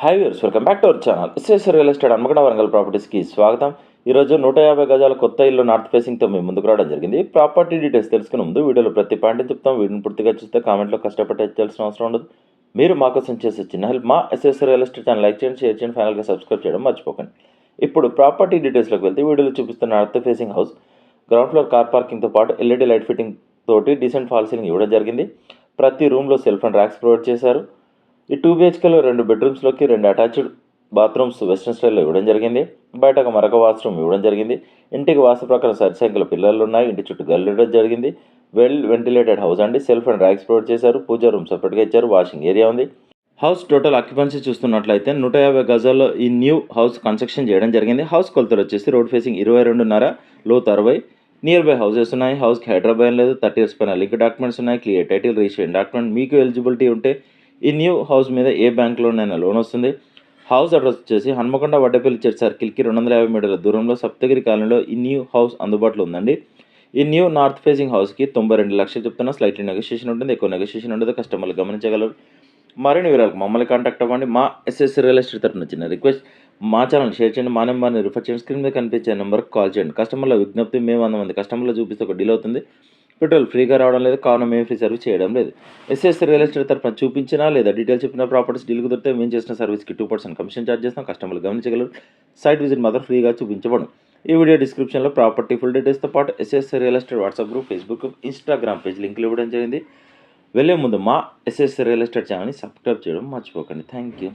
Hi viewers, welcome back to our channel. SS real estate Hanamkonda Warangal ప్రాపర్టీస్కి స్వాగతం. ఈరోజు 150 గజాల కొత్త ఇల్లు నార్త్ ఫేసింగ్తో మేము ముందుకు రావడం జరిగింది. ప్రాపర్టీ డీటెయిల్స్ తెలుసుకునే ముందు వీడియోలో ప్రతి పాయింట్ చెప్తాం. వీడియోని పూర్తిగా చూస్తే కామెంట్లో కష్టపడి తెచ్చాల్సిన అవసరం ఉండదు. మీరు మా కోసం చేసే చిన్న హెల్ప్. మా SS real estate channel like చేయండి, షేర్ చేయండి, ఫైనల్గా సబ్స్క్రైబ్ చేయడం మర్చిపోకండి. ఇప్పుడు ప్రాపర్టీ డీటెయిల్స్లోకి వెళ్తే వీడియోలో చూపిస్తున్న north facing house ground floor car పార్కింగ్తో పాటు ఎల్ఈడి లైట్ ఫిట్టింగ్ తోటి డీసెంట్ ఫాల్ సీలింగ్ ఇవ్వడం జరిగింది. ప్రతి రూమ్లో సెల్ఫ్ అండ్ ర్యాక్స్ ప్రొవైడ్ చేశారు. ఈ 2 BHKలో 2 బెడ్రూమ్స్లోకి 2 అటాచ్డ్ బాత్రూమ్స్ వెస్ట్రన్ స్టైల్లో ఇవ్వడం జరిగింది. బయట మరొక వాష్రూమ్ ఇవ్వడం జరిగింది. ఇంటికి వాస్తు ప్రకారం సరిసంఖ్యలో పిల్లలు ఉన్నాయి. ఇంటి చుట్టూ గల్లు ఇవ్వడం జరిగింది. వెల్ వెంటిలేటెడ్ హౌస్ అండి. సెల్ఫ్ అండ్ ర్యాక్స్ ప్రొవైడ్ చేశారు. పూజా రూమ్ సపరేట్గా ఇచ్చారు. వాషింగ్ ఏరియా ఉంది. హౌస్ టోటల్ ఆక్యుపెన్సీ చూస్తున్నట్లయితే 150 గజాల్లో ఈ న్యూ హౌస్ కన్స్ట్రక్షన్ చేయడం జరిగింది. హౌస్ కొలతలు వచ్చేసి road facing 22.5, లోత్ 60. Near by houses ఉన్నాయి. హౌస్కి హైదరాబాద్ లేదు. 30 years పైన లింక్ డాక్యుమెంట్స్ ఉన్నాయి. Clear title, registration document. మీకు ఎలిజిబిలిటీ ఉంటే ఈ న్యూ హౌస్ మీద ఏ బ్యాంక్లోనైనా లోన్ వస్తుంది. హౌస్ అడ్రస్ వచ్చేసి హన్మకొండ వడ్డపల్లి చర్చ్ సర్కిల్కి 250 మీటర్ల దూరంలో సప్తగిరి కాలనీలో ఈ న్యూ హౌస్ అందుబాటులో ఉందండి. ఈ న్యూ నార్త్ ఫేసింగ్ హౌస్కి 92 లక్షలు చెప్తున్నా. స్లైట్లీ నెగోషియేషన్ ఉంటుంది, ఎక్కువ నెగోషియేషన్ ఉండదు. కస్టమర్లు గమనించగలరు. మరిన్ని వివరాలకు మమ్మల్ని కాంటాక్ట్ అవ్వండి. మా ఎస్ఎస్ రియల్ ఎస్టేట్ తరఫున చిన్న రిక్వెస్ట్, మా ఛానల్ షేర్ చేయండి. మా నెంబర్ని రిఫర్ చేయండి. స్క్రీన్ మీద కనిపించే నెంబర్కి కాల్ చేయండి. కస్టమర్ల విజ్ఞప్తి, మేము 100 మంది కస్టమర్లు చూపిస్తే ఒక డీల్ అవుతుంది. పెట్రోల్ ఫ్రీగా రావడం లేదు, కావున మేము ఫ్రీ సర్వీస్ చేయడం లేదు. ఎస్ఎస్ రియల్ ఎస్టేట్ తరఫున చూపించినా లేదా డీటెయిల్స్ చెప్పిన ప్రాపర్టీస్ డీల్ కుదిరితే మేము చేసిన సర్వీస్కి 2% కమిషన్ ఛార్జ్ చేస్తాం. కస్టమర్లు గమనించగలరు. సైట్ విజిట్ మాత్రం ఫ్రీగా చూపించబడు. ఈ వీడియో డిస్క్రిప్షన్లో ప్రాపర్టీ ఫుల్ డీటెయిల్స్తో పాటు SS real estate WhatsApp group, Facebook group, Instagram page లింకులు ఇవ్వడం జరిగింది. వెళ్ళే ముందు మా ఎస్ఎస్ రియల్ ఎస్టేట్ ఛానల్ని సబ్స్క్రైబ్ చేయడం మర్చిపోకండి. Thank you.